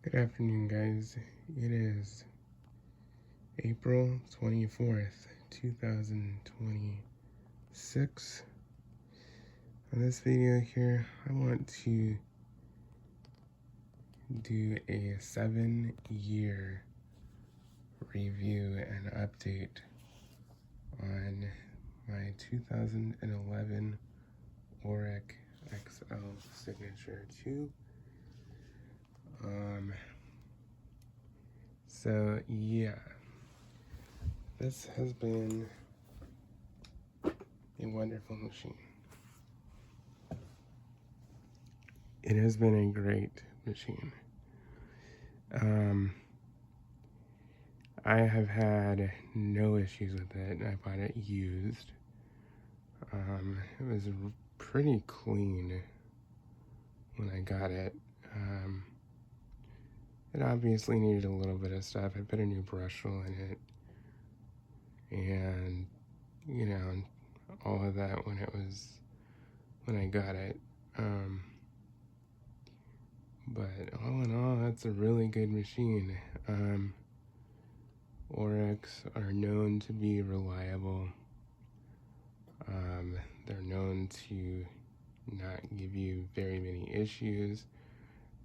Good afternoon, guys. It is April 24th, 2026. On this video here, I want to do a 7-year review and update on my 2011 Oreck XL Signature 2. So yeah, this has been a wonderful machine. It has been a great machine. I have had no issues with it. I bought it used. It was pretty clean when I got it. It obviously needed a little bit of stuff. I put a new brush roll in it, and all of that when I got it. But all in all, that's a really good machine. Orecks are known to be reliable. They're known to not give you very many issues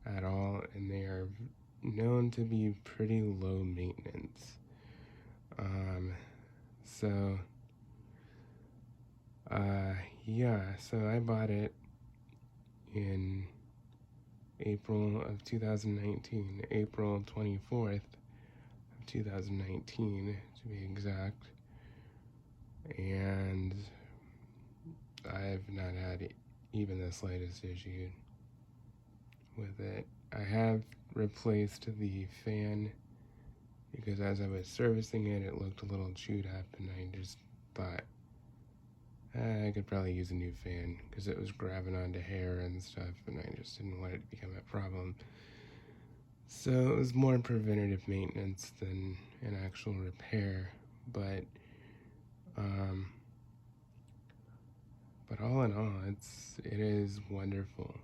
at all, and they are known to be pretty low maintenance. So I bought it in April of 2019, April 24th of 2019 to be exact, and I've not had even the slightest issue with it. I have replaced the fan because as I was servicing it, it looked a little chewed up, and I just thought I could probably use a new fan because it was grabbing onto hair and stuff, and I just didn't want it to become a problem. So it was more preventative maintenance than an actual repair, but all in all, it is wonderful.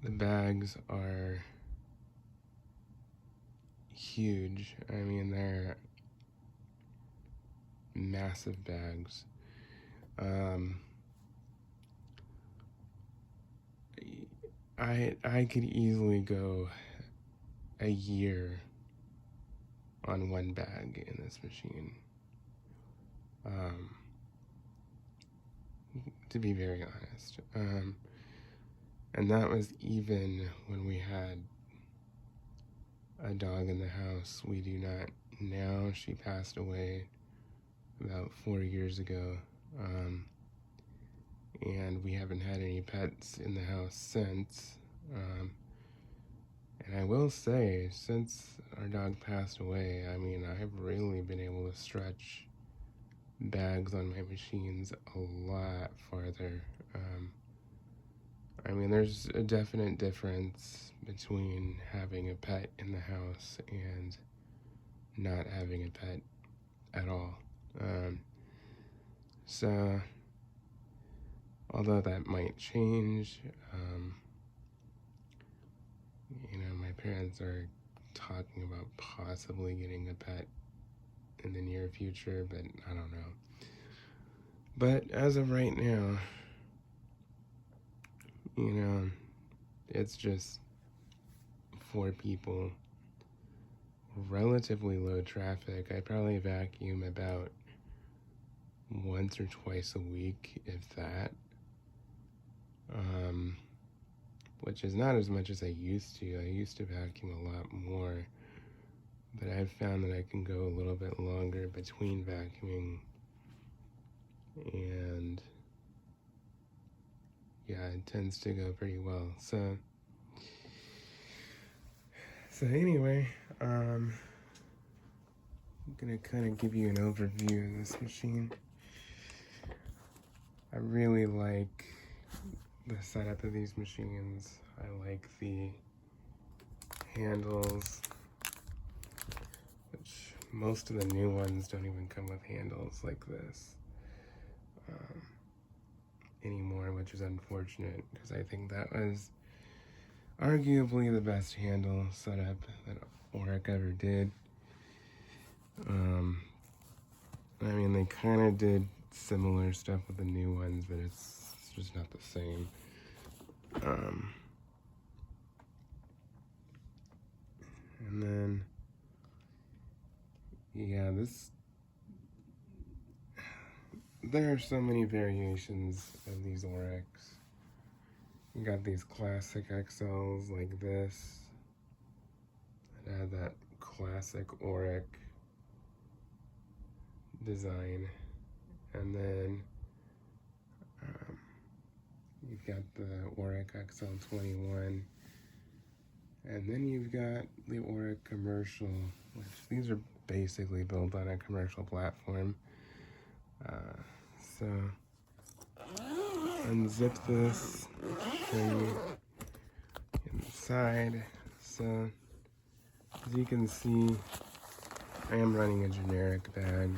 The bags are huge. I mean, they're massive bags. I could easily go a year on one bag in this machine. To be very honest. And that was even when we had a dog in the house. We do not now. She passed away about 4 years ago. And we haven't had any pets in the house since. And I will say, since our dog passed away, I mean, I've really been able to stretch bags on my machines a lot farther. I mean, there's a definite difference between having a pet in the house and not having a pet at all. So, although that might change, my parents are talking about possibly getting a pet in the near future, but I don't know. But as of right now, it's just 4 people, relatively low traffic. I probably vacuum about once or twice a week, if that. Which is not as much as I used to. I used to vacuum a lot more, but I've found that I can go a little bit longer between vacuuming, and yeah, it tends to go pretty well. So anyway, I'm gonna kind of give you an overview of this machine. I really like the setup of these machines. I like the handles, which most of the new ones don't even come with handles like this anymore, which is unfortunate because I think that was arguably the best handle setup that Oreck ever did. I mean, they kind of did similar stuff with the new ones, but it's just not the same. And then, yeah, there are so many variations of these Orecks. You got these classic XLs like this. It had that classic Oreck design. And then you've got the Oreck XL21. And then you've got the Oreck Commercial, which these are basically built on a commercial platform. So, unzip this, show you inside. So, as you can see, I am running a generic bag.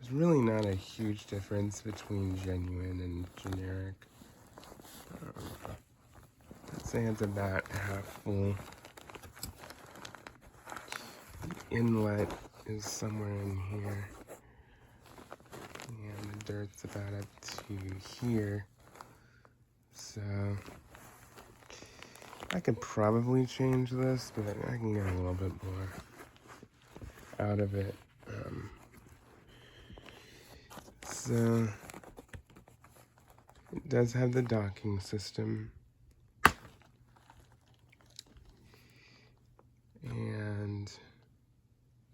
There's really not a huge difference between genuine and generic. I'd say it's about half full. The inlet is somewhere in here. And the dirt's about up to here. So I could probably change this, but I can get a little bit more out of it. So it does have the docking system. And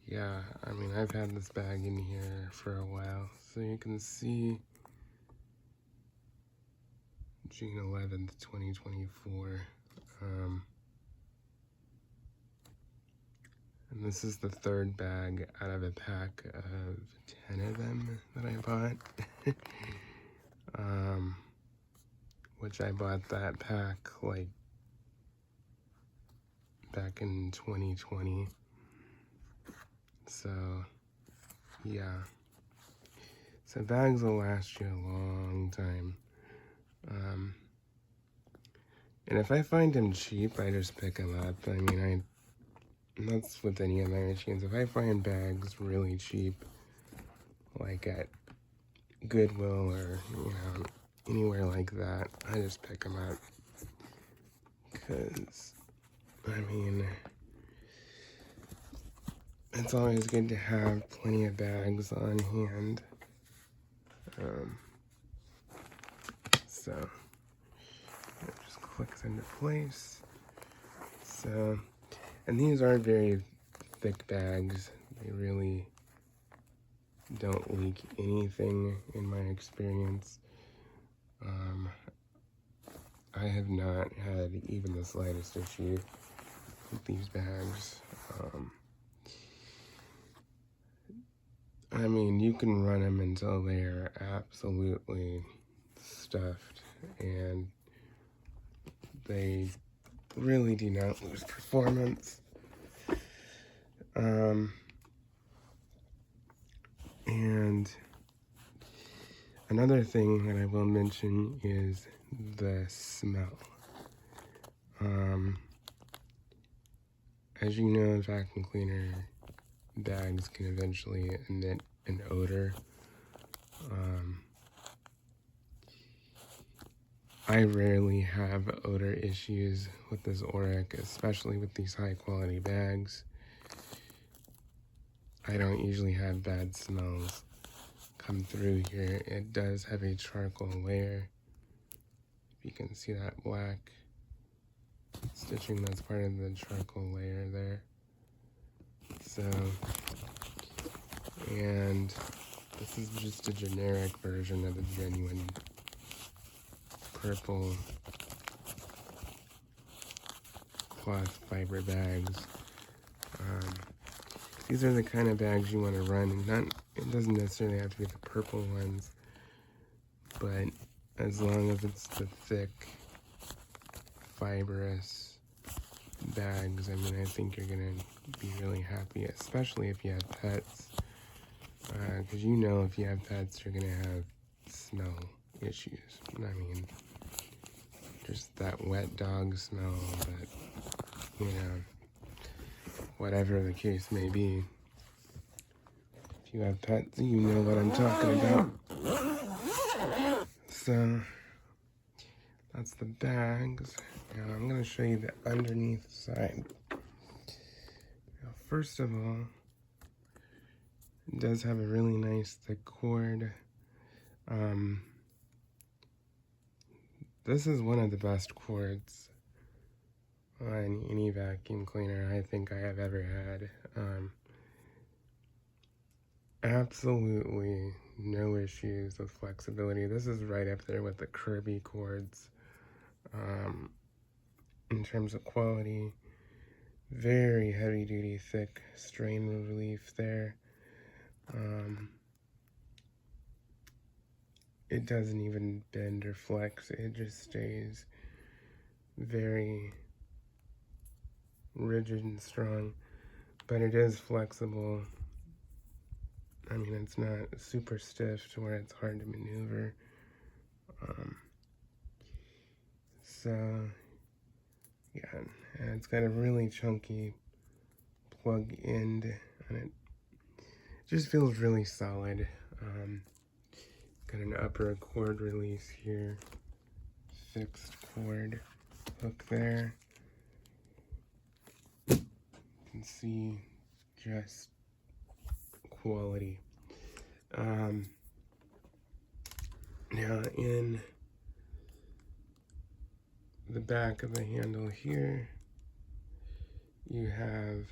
yeah, I mean, I've had this bag in here for a while. So you can see June 11th, 2024. And this is the third bag out of a pack of 10 of them that I bought. Which I bought that pack like back in 2020. So yeah. So bags will last you a long time. And if I find them cheap, I just pick them up. I mean, that's with any of my machines. If I find bags really cheap, like at Goodwill or, anywhere like that, I just pick them up. Because, I mean, it's always good to have plenty of bags on hand. So it just clicks into place. So, and these are very thick bags. They really don't leak anything in my experience. I have not had even the slightest issue with these bags. I mean, you can run them until they're absolutely stuffed, and they really do not lose performance. And another thing that I will mention is the smell. As you know, vacuum cleaner bags can eventually emit an odor. I rarely have odor issues with this Oreck, especially with these high quality bags. I don't usually have bad smells come through here. It does have a charcoal layer. If you can see that black stitching, that's part of the charcoal layer there. So, and this is just a generic version of the genuine purple cloth fiber bags. These are the kind of bags you want to run, and it doesn't necessarily have to be the purple ones, but as long as it's the thick, fibrous bags, I mean, I think you're gonna be really happy, especially if you have pets, because if you have pets, you're gonna have smell issues. I mean, just that wet dog smell, but, you know, whatever the case may be. If you have pets, you know what I'm talking about. So, that's the bags. Now I'm going to show you the underneath side. Now, first of all, it does have a really nice thick cord. This is one of the best cords on any vacuum cleaner I think I have ever had. Absolutely no issues with flexibility. This is right up there with the Kirby cords. In terms of quality, very heavy duty, thick strain relief there. It doesn't even bend or flex, it just stays very rigid and strong, but it is flexible. I mean, it's not super stiff to where it's hard to maneuver. So, yeah, and it's got a really chunky plug end, and it just feels really solid. Got an upper cord release here, fixed cord hook there. You can see just quality. Now in the back of the handle here, you have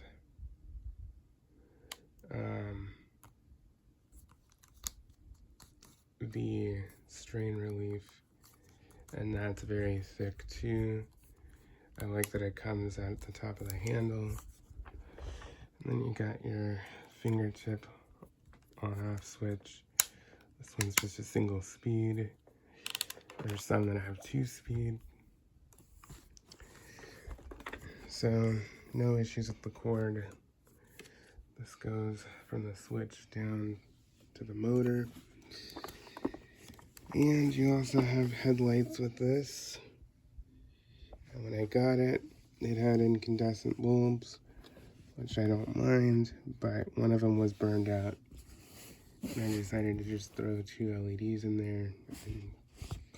the strain relief, and that's very thick too. I like that it comes out the top of the handle. And then you got your fingertip on-off switch. This one's just a single speed. There's some that have 2-speed. So no issues with the cord. This goes from the switch down to the motor. And you also have headlights with this. And when I got it, it had incandescent bulbs, which I don't mind, but one of them was burned out. And I decided to just throw 2 LEDs in there and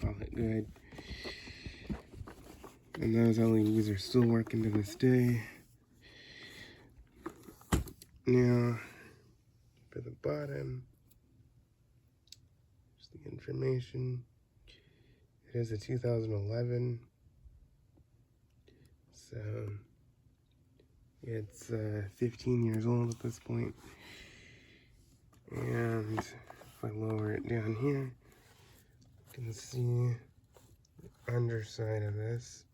call it good. And those LEDs are still working to this day. Now, for the bottom, just the information. It is a 2011. So, it's 15 years old at this point. And if I lower it down here, you can see the underside of this.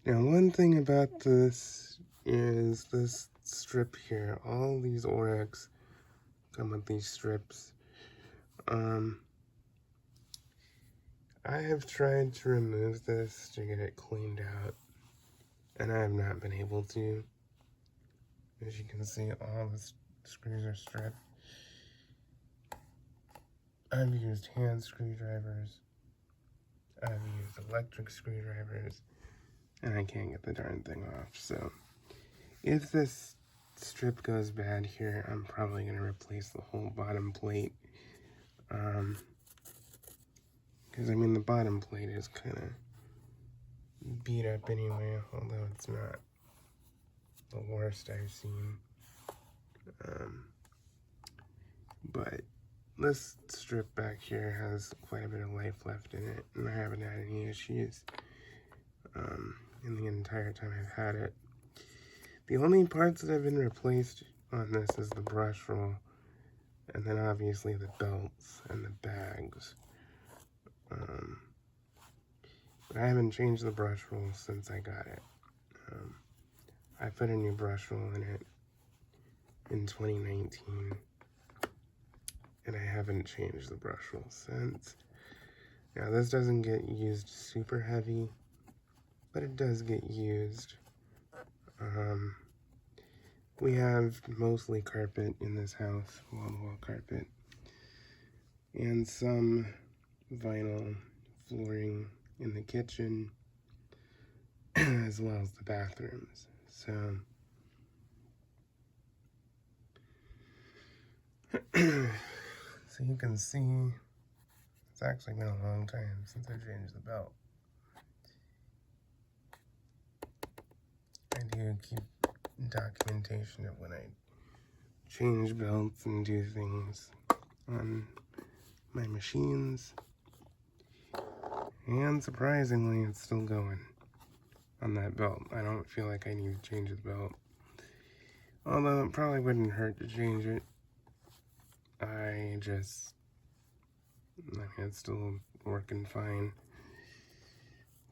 Now, one thing about this is this strip here. All these Orex come with these strips. I have tried to remove this to get it cleaned out, and I have not been able to. As you can see, all the screws are stripped. I've used hand screwdrivers, I've used electric screwdrivers, and I can't get the darn thing off. So if this strip goes bad here, I'm probably going to replace the whole bottom plate. Because I mean, the bottom plate is kind of beat up anyway, although it's not the worst I've seen. But this strip back here has quite a bit of life left in it, and I haven't had any issues in the entire time I've had it. The only parts that have been replaced on this is the brush roll, and then obviously the belts and the bags. But I haven't changed the brush roll since I got it. I put a new brush roll in it in 2019, and I haven't changed the brush roll since. Now, this doesn't get used super heavy, but it does get used. We have mostly carpet in this house, wall-to-wall carpet, and some vinyl flooring in the kitchen, as well as the bathrooms. So, so you can see, it's actually been a long time since I changed the belt. I do keep documentation of when I change belts and do things on my machines. And surprisingly, it's still going on that belt. I don't feel like I need to change the belt. Although it probably wouldn't hurt to change it. It's still working fine.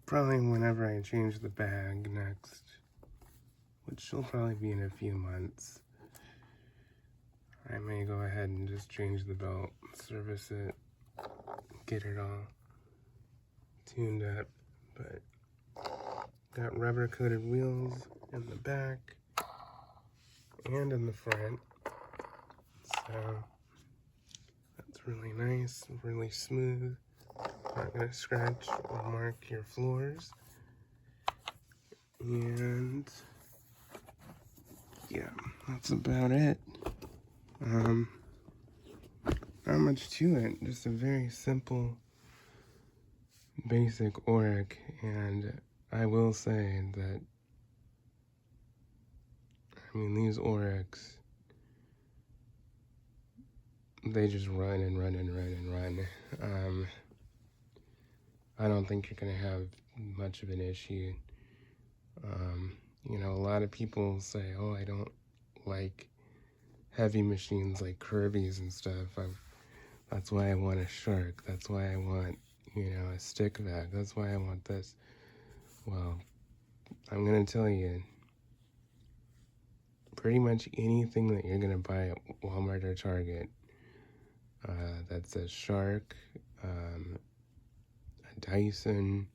Probably whenever I change the bag next, which will probably be in a few months, I may go ahead and just change the belt, service it, get it all tuned up. But got rubber coated wheels in the back and in the front, so that's really nice, really smooth. Not gonna scratch or mark your floors. And yeah, that's about it. Not much to it, just a very simple, basic Oreck. And I will say that, these Orecks, they just run and run and run and run. I don't think you're gonna have much of an issue. A lot of people say, oh, I don't like heavy machines like Kirby's and stuff. That's why I want a Shark. That's why I want, a stick vac. That's why I want this. Well, I'm gonna tell you, pretty much anything that you're gonna buy at Walmart or Target, that's a Shark, a Dyson,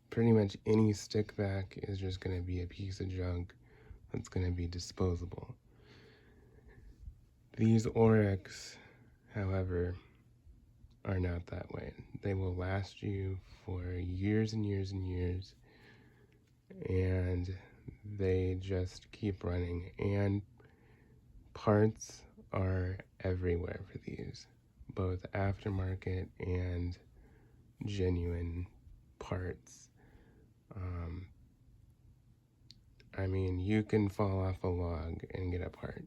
pretty much any stick vac is just gonna be a piece of junk that's gonna be disposable. These Orecks, however, are not that way. They will last you for years and years and years, and they just keep running. And parts are everywhere for these, both aftermarket and genuine parts. You can fall off a log and get a part.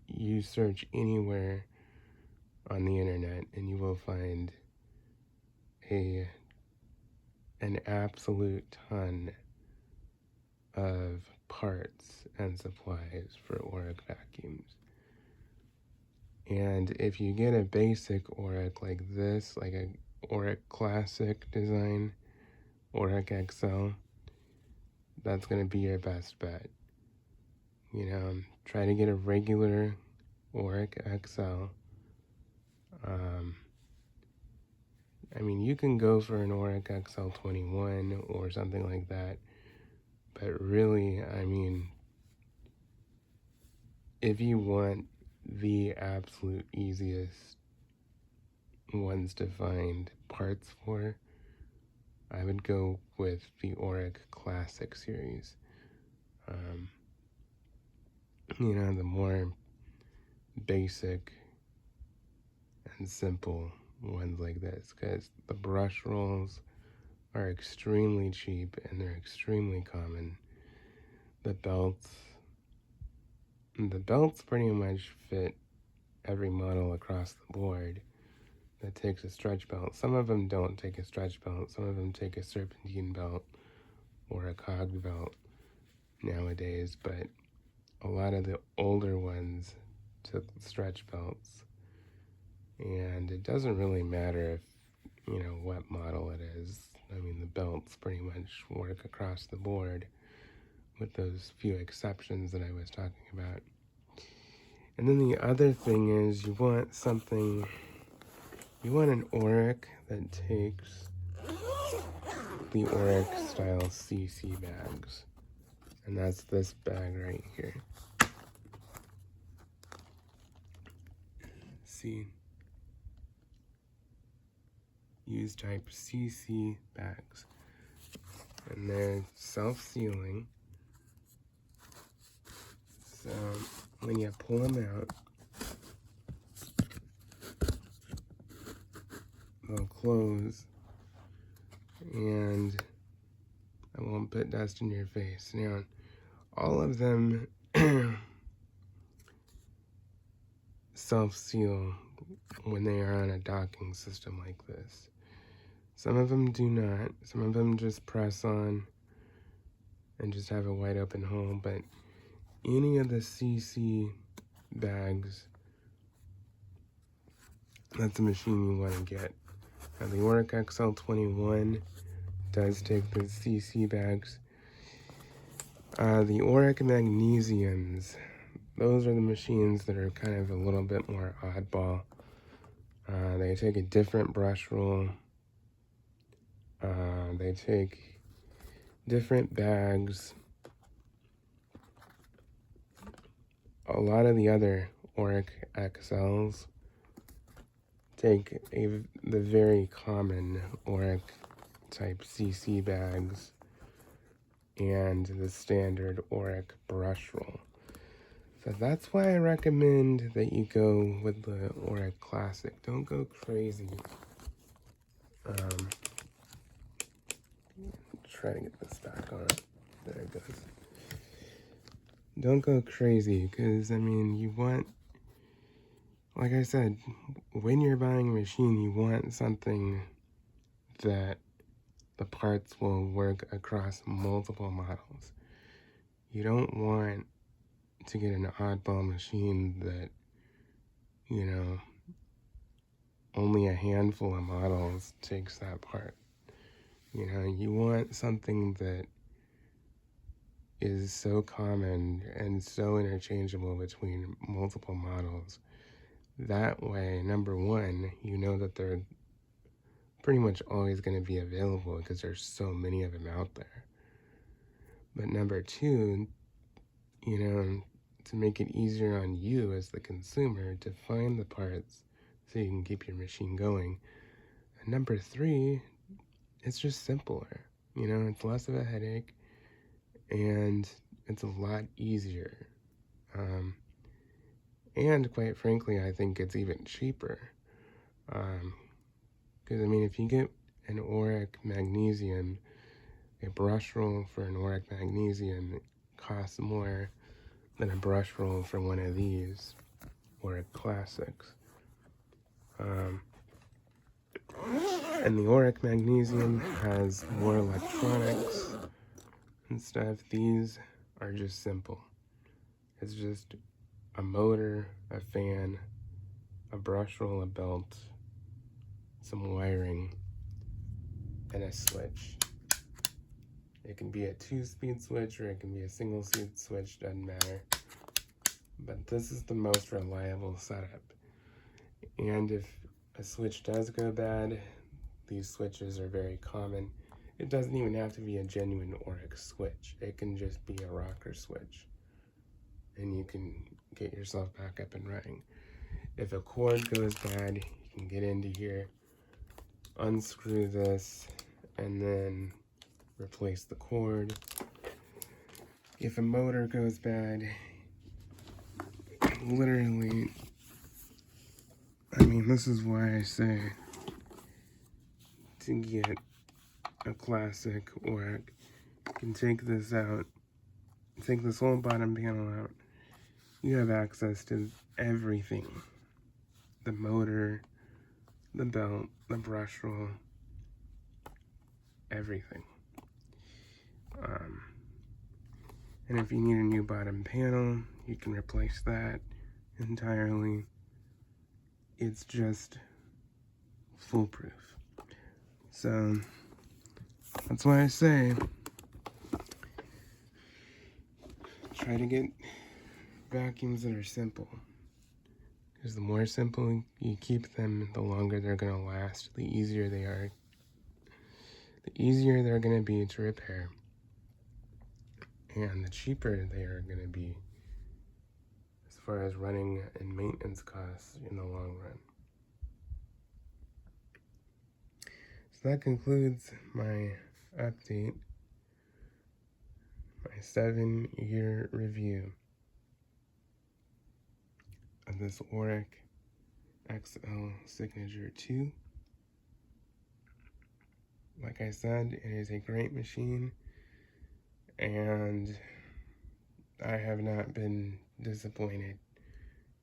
You search anywhere on the internet and you will find an absolute ton of parts and supplies for Oreck vacuums. And if you get a basic Oreck like this, like a Oreck Classic design, Oreck XL, that's going to be your best bet. Try to get a regular Oreck XL. You can go for an Oreck XL 21 or something like that, but really, if you want the absolute easiest ones to find parts for, I would go with the Oreck Classic series. The more basic and simple ones like this, because the brush rolls are extremely cheap and they're extremely common. The belts pretty much fit every model across the board that takes a stretch belt. Some of them don't take a stretch belt. Some of them take a serpentine belt or a cogged belt nowadays, but a lot of the older ones took stretch belts. And it doesn't really matter if, what model it is. The belts pretty much work across the board with those few exceptions that I was talking about. And then the other thing is you want an Oreck that takes the Oreck style CC bags. And that's this bag right here. See? use type CC bags. And they're self-sealing. So when you pull them out, they'll close and I won't put dust in your face. Now, all of them self-seal when they are on a docking system like this. Some of them do not. Some of them just press on and just have a wide open hole, but any of the CC bags, that's the machine you want to get. Now, the Oreck XL 21 does take the CC bags. The Oreck Magnesiums, those are the machines that are kind of a little bit more oddball. They take a different brush roll. They take different bags. A lot of the other Oreck XLs take the very common Oreck type CC bags and the standard Oreck brush roll. So that's why I recommend that you go with the Oreck Classic. Don't go crazy. Try to get this back on. There it goes. Don't go crazy, because, I mean, you want, like I said, when you're buying a machine, you want something that the parts will work across multiple models. You don't want to get an oddball machine that, you know, only a handful of models takes that part. You know, you want something that is so common and so interchangeable between multiple models. That way, number one, you know that they're pretty much always going to be available because there's so many of them out there. But number two, you know, to make it easier on you as the consumer to find the parts so you can keep your machine going. And number three, it's just simpler. You know, it's less of a headache and it's a lot easier. And quite frankly, I think it's even cheaper. Because, I mean, if you get an Oreck Magnesium, a brush roll for an Oreck Magnesium costs more than a brush roll for one of these Oreck Classics. And the Oreck Magnesium has more electronics and stuff. These are just simple. It's just a motor, a fan, a brush roll, a belt, some wiring, and a switch. It can be a 2-speed switch or it can be a single-speed switch, doesn't matter. But this is the most reliable setup. And if a switch does go bad, these switches are very common. It doesn't even have to be a genuine Oreck switch. It can just be a rocker switch. And you can get yourself back up and running. If a cord goes bad, you can get into here, unscrew this, and then replace the cord. If a motor goes bad, literally, I mean, this is why I say to get a classic Oreck, you can take this out, take this whole bottom panel out. You have access to everything. The motor, the belt, the brush roll, everything. And if you need a new bottom panel, you can replace that entirely. It's just foolproof. So that's why I say try to get vacuums that are simple. Because the more simple you keep them, the longer they're going to last, the easier they are. The easier they're going to be to repair. And the cheaper they are going to be as far as running and maintenance costs in the long run. So that concludes my update, my 7-year review of this Oreck XL Signature 2. Like I said, it is a great machine, and I have not been disappointed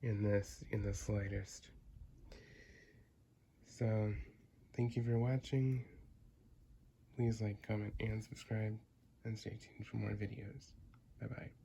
in the slightest. So, thank you for watching. Please like, comment, and subscribe, and stay tuned for more videos. Bye-bye.